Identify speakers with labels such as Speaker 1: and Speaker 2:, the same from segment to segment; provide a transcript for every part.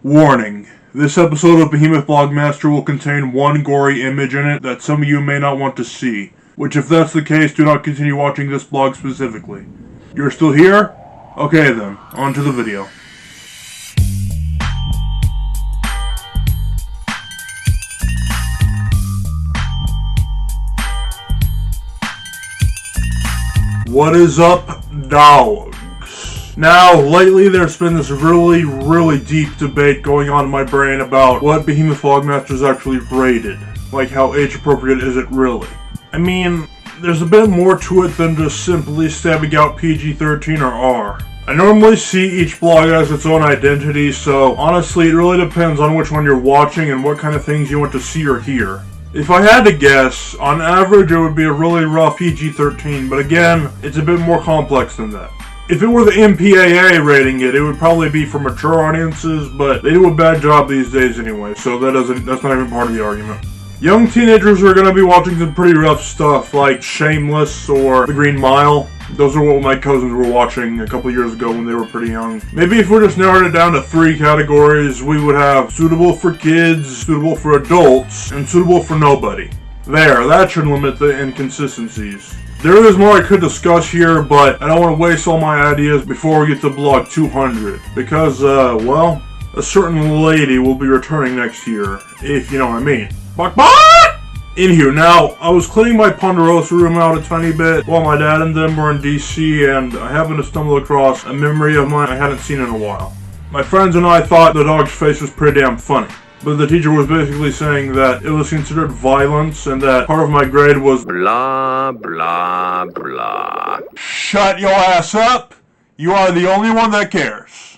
Speaker 1: Warning. This episode of Behemoth Blog Master will contain one gory image in it that some of you may not want to see, which if that's the case, do not continue watching this blog specifically. You're still here? Okay then, on to the video. What is up, dogs? Now, lately there's been this really deep debate going on in my brain about what Behemoth Blog Master is actually rated. Like, how age appropriate is it really? I mean, there's a bit more to it than just simply stabbing out PG-13 or R. I normally see each blog as its own identity, so honestly it really depends on which one you're watching and what kind of things you want to see or hear. If I had to guess, on average it would be a really rough PG-13, but again, it's a bit more complex than that. If it were the MPAA rating it would probably be for mature audiences, but they do a bad job these days anyway, so that's not even part of the argument. Young teenagers are going to be watching some pretty rough stuff, like Shameless or The Green Mile. Those are what my cousins were watching a couple years ago when they were pretty young. Maybe if we just narrowed it down to 3 categories, we would have suitable for kids, suitable for adults, and suitable for nobody. There, that should limit the inconsistencies. There is more I could discuss here, but I don't want to waste all my ideas before we get to blog 200. Because, well, a certain lady will be returning next year, if you know what I mean. Anywho, now, I was cleaning my Ponderosa room out a tiny bit while my dad and them were in DC, and I happened to stumble across a memory of mine I hadn't seen in a while. My friends and I thought the dog's face was pretty damn funny. But the teacher was basically saying that it was considered violence and that part of my grade was blah, blah, blah. Shut your ass up! You are the only one that cares.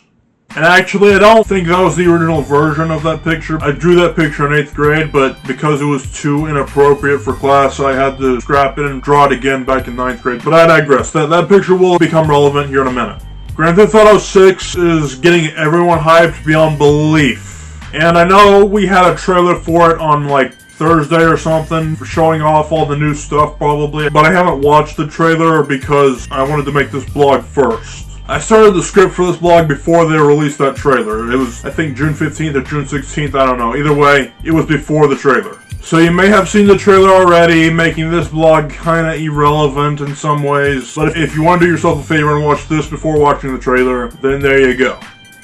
Speaker 1: And actually, I don't think that was the original version of that picture. I drew that picture in 8th grade, but because it was too inappropriate for class, I had to scrap it and draw it again back in 9th grade. But I digress. That picture will become relevant here in a minute. Grand Theft Auto 6 is getting everyone hyped beyond belief. And I know we had a trailer for it on like Thursday or something, for showing off all the new stuff probably, but I haven't watched the trailer because I wanted to make this blog first. I started the script for this blog before they released that trailer. It was, I think, June 15th or June 16th, I don't know. Either way, it was before the trailer. So you may have seen the trailer already, making this blog kinda irrelevant in some ways, but if you want to do yourself a favor and watch this before watching the trailer, then there you go.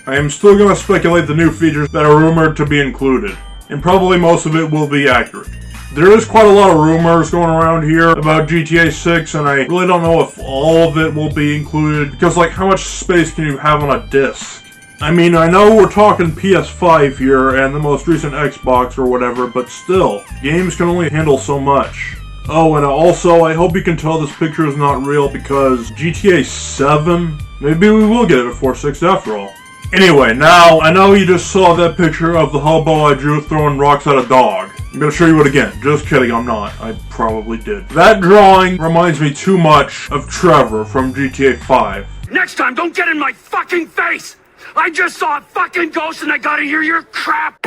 Speaker 1: I am still going to speculate the new features that are rumored to be included, and probably most of it will be accurate. There is quite a lot of rumors going around here about GTA 6, and I really don't know if all of it will be included, because like, how much space can you have on a disc? I mean, I know we're talking PS5 here, and the most recent Xbox or whatever, but still, games can only handle so much. Oh, and also, I hope you can tell this picture is not real, because GTA 7? Maybe we will get it before 6 after all. Anyway, now, I know you just saw that picture of the hobo I drew throwing rocks at a dog. I'm gonna show you it again. Just kidding, I'm not. I probably did. That drawing reminds me too much of Trevor from GTA 5.
Speaker 2: Next time, don't get in my fucking face! I just saw a fucking ghost and I gotta hear your crap!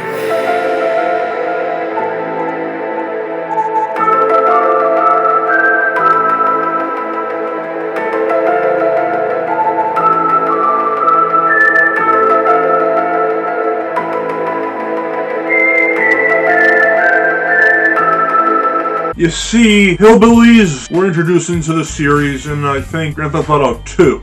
Speaker 1: You see, hillbillies were introduced into the series in, I think, Grand Theft Auto 2.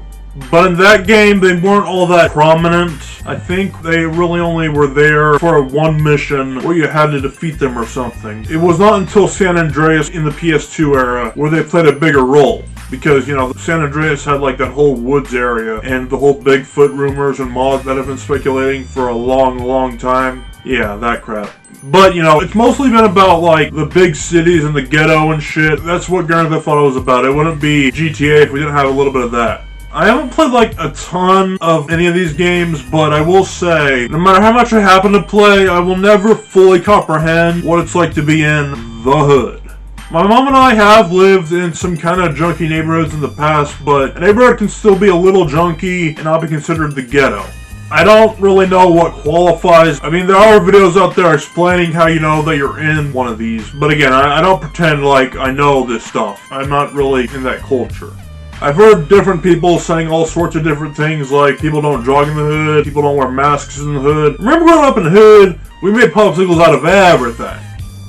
Speaker 1: But in that game, they weren't all that prominent. I think they really only were there for one mission where you had to defeat them or something. It was not until San Andreas in the PS2 era where they played a bigger role. Because, you know, San Andreas had like that whole woods area and the whole Bigfoot rumors and mods that have been speculating for a long time. Yeah, that crap. But, you know, it's mostly been about, like, the big cities and the ghetto and shit. That's what Grand Theft Auto was about. It wouldn't be GTA if we didn't have a little bit of that. I haven't played, like, a ton of any of these games, but I will say, no matter how much I happen to play, I will never fully comprehend what it's like to be in the hood. My mom and I have lived in some kind of junky neighborhoods in the past, but a neighborhood can still be a little junky and not be considered the ghetto. I don't really know what qualifies. I mean, there are videos out there explaining how you know that you're in one of these. But again, I don't pretend like I know this stuff. I'm not really in that culture. I've heard different people saying all sorts of different things, like people don't jog in the hood, people don't wear masks in the hood. Remember growing up in the hood, we made popsicles out of everything.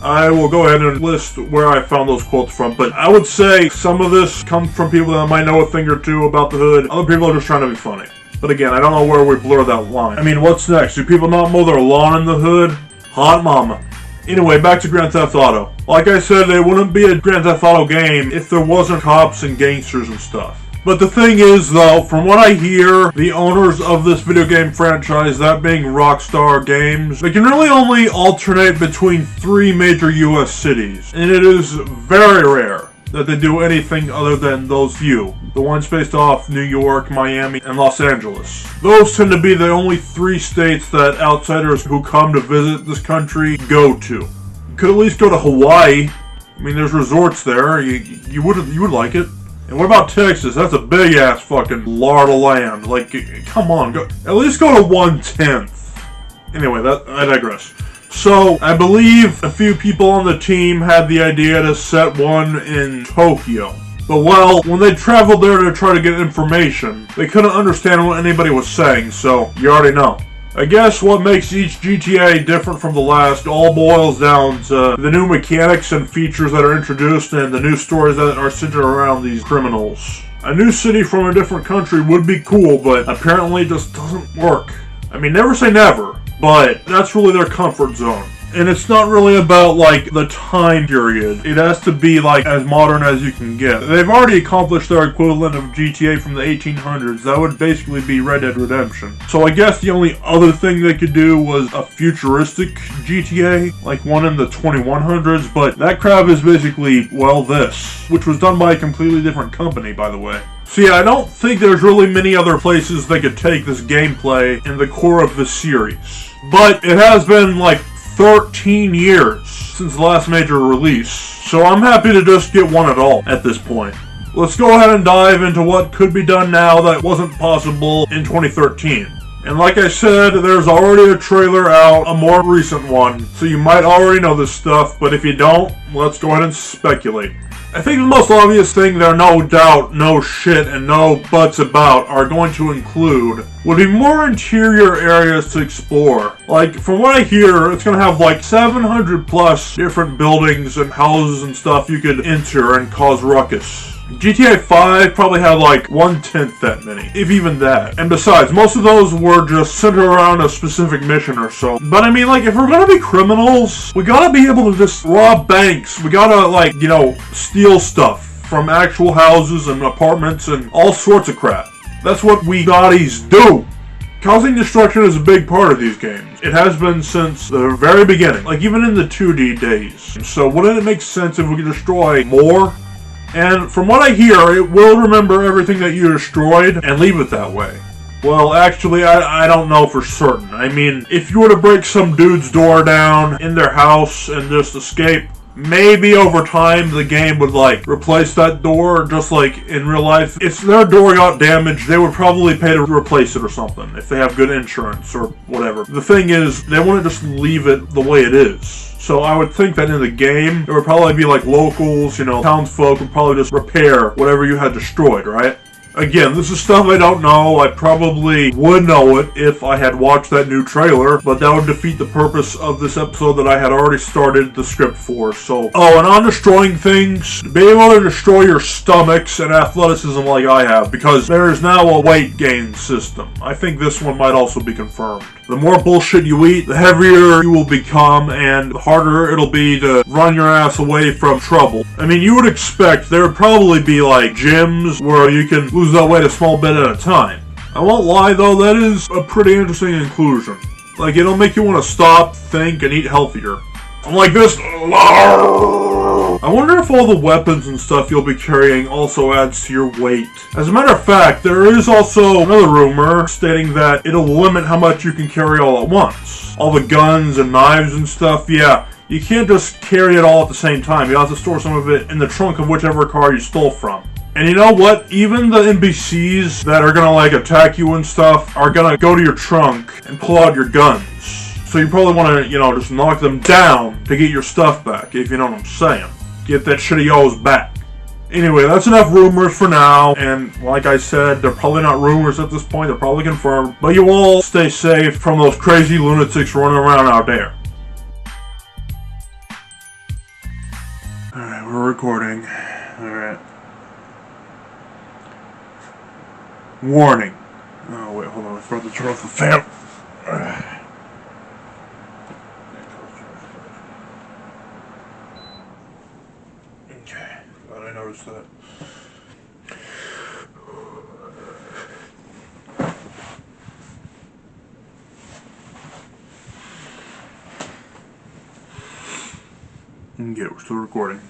Speaker 1: I will go ahead and list where I found those quotes from, but I would say some of this comes from people that might know a thing or two about the hood. Other people are just trying to be funny. But again, I don't know where we blur that line. I mean, what's next? Do people not mow their lawn in the hood? Hot mama. Anyway, back to Grand Theft Auto. Like I said, it wouldn't be a Grand Theft Auto game if there wasn't cops and gangsters and stuff. But the thing is, though, from what I hear, the owners of this video game franchise, that being Rockstar Games, they can really only alternate between 3 major US cities. And it is very rare that they do anything other than those few. The ones based off New York, Miami, and Los Angeles. Those tend to be the only 3 states that outsiders who come to visit this country go to. You could at least go to Hawaii. I mean, there's resorts there. You would like it. And what about Texas? That's a big ass fucking lard of land. Like, come on, go at least go to 1/10. Anyway, I digress. So, I believe a few people on the team had the idea to set one in Tokyo. But well, when they traveled there to try to get information, they couldn't understand what anybody was saying, so you already know. I guess what makes each GTA different from the last all boils down to the new mechanics and features that are introduced and the new stories that are centered around these criminals. A new city from a different country would be cool, but apparently it just doesn't work. I mean, never say never, but that's really their comfort zone. And it's not really about, like, the time period. It has to be, like, as modern as you can get. They've already accomplished their equivalent of GTA from the 1800s. That would basically be Red Dead Redemption. So I guess the only other thing they could do was a futuristic GTA, like one in the 2100s, but that crap is basically, well, this. Which was done by a completely different company, by the way. So yeah, I don't think there's really many other places they could take this gameplay in the core of the series. But it has been, like, 13 years since the last major release, so I'm happy to just get one at all at this point. Let's go ahead and dive into what could be done now that wasn't possible in 2013. And like I said, there's already a trailer out, a more recent one, so you might already know this stuff, but if you don't, let's go ahead and speculate. I think the most obvious thing there, no doubt, no shit, and no buts about, are going to include would be more interior areas to explore. Like, from what I hear, it's going to have like 700 plus different buildings and houses and stuff you could enter and cause ruckus. GTA 5 probably had like 1/10 that many, if even that. And besides, most of those were just centered around a specific mission or so. But I mean, like, if we're gonna be criminals, we gotta be able to just rob banks. We gotta, like, you know, steal stuff from actual houses and apartments and all sorts of crap. That's what we gotties do. Causing destruction is a big part of these games. It has been since the very beginning, like even in the 2D days. So wouldn't it make sense if we could destroy more? And from what I hear, it will remember everything that you destroyed and leave it that way. Well, actually, I don't know for certain. I mean, if you were to break some dude's door down in their house and just escape, maybe over time the game would, like, replace that door, just like in real life. If their door got damaged, they would probably pay to replace it or something, if they have good insurance or whatever. The thing is, they wouldn't just leave it the way it is. So I would think that in the game, it would probably be like locals, you know, townsfolk would probably just repair whatever you had destroyed, right? Again, this is stuff I don't know. I probably would know it if I had watched that new trailer, but that would defeat the purpose of this episode that I had already started the script for. So, oh, and on destroying things, be able to destroy your stomachs and athleticism like I have, because there is now a weight gain system. I think this one might also be confirmed. The more bullshit you eat, the heavier you will become, and the harder it'll be to run your ass away from trouble. I mean, you would expect there would probably be like gyms where you can lose that weight a small bit at a time. I won't lie though, that is a pretty interesting inclusion. Like, it'll make you want to stop, think, and eat healthier. I'm like this. I wonder if all the weapons and stuff you'll be carrying also adds to your weight. As a matter of fact, there is also another rumor stating that it'll limit how much you can carry all at once. All the guns and knives and stuff, yeah. You can't just carry it all at the same time. You have to store some of it in the trunk of whichever car you stole from. And you know what? Even the NPCs that are gonna, like, attack you and stuff are gonna go to your trunk and pull out your guns. So you probably want to, you know, just knock them down to get your stuff back, if you know what I'm saying. Get that shit of yours back. Anyway, that's enough rumors for now, and like I said, they're probably not rumors at this point, they're probably confirmed, but you all stay safe from those crazy lunatics running around out there. Alright, we're recording. Alright. Warning. Oh, wait, hold on, I forgot to turn off the fan. Okay, glad I noticed that. Okay, we're still recording.